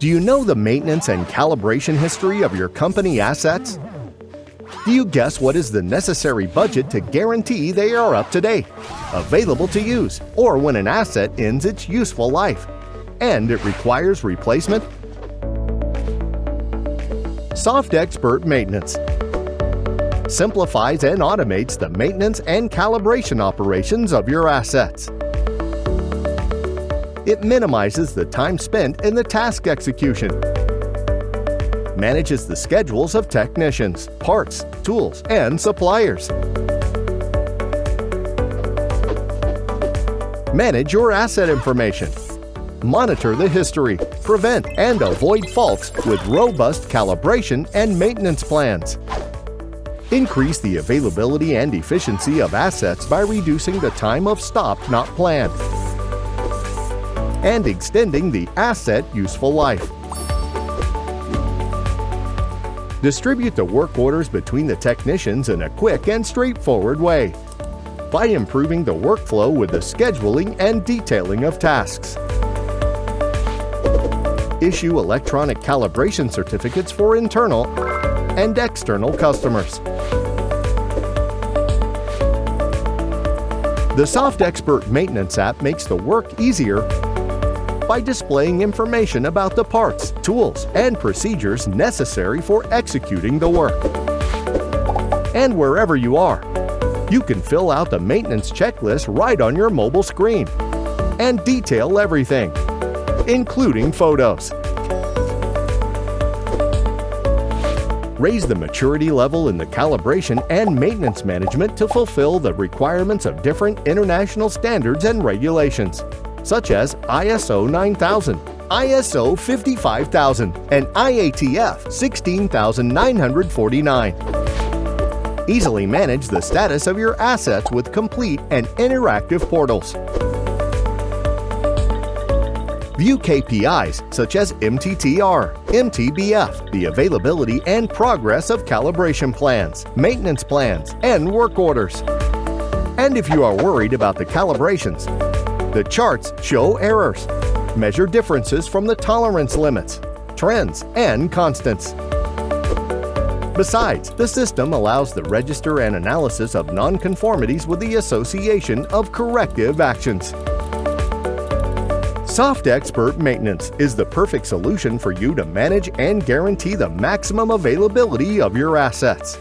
Do you know the maintenance and calibration history of your company assets? Do you guess what is the necessary budget to guarantee they are up to date, available to use, or when an asset ends its useful life, and it requires replacement? SoftExpert Maintenance simplifies and automates the maintenance and calibration operations of your assets. It minimizes the time spent in the task execution, manages the schedules of technicians, parts, tools, and suppliers. Manage your asset information. Monitor the history, prevent and avoid faults with robust calibration and maintenance plans. Increase the availability and efficiency of assets by reducing the time of stop not planned and extending the asset useful life. Distribute the work orders between the technicians in a quick and straightforward way by improving the workflow with the scheduling and detailing of tasks. Issue electronic calibration certificates for internal and external customers. The SoftExpert Maintenance app makes the work easier by displaying information about the parts, tools, and procedures necessary for executing the work. And wherever you are, you can fill out the maintenance checklist right on your mobile screen and detail everything, including photos. Raise the maturity level in the calibration and maintenance management to fulfill the requirements of different international standards and regulations, such as ISO 9000, ISO 55000, and IATF 16949. Easily manage the status of your assets with complete and interactive portals. View KPIs such as MTTR, MTBF, the availability and progress of calibration plans, maintenance plans, and work orders. And if you are worried about the calibrations, the charts show errors, measure differences from the tolerance limits, trends, and constants. Besides, the system allows the register and analysis of nonconformities with the association of corrective actions. SoftExpert Maintenance is the perfect solution for you to manage and guarantee the maximum availability of your assets.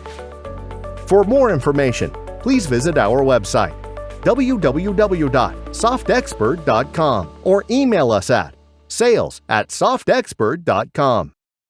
For more information, please visit our website, www.softexpert.com, or email us at sales@softexpert.com.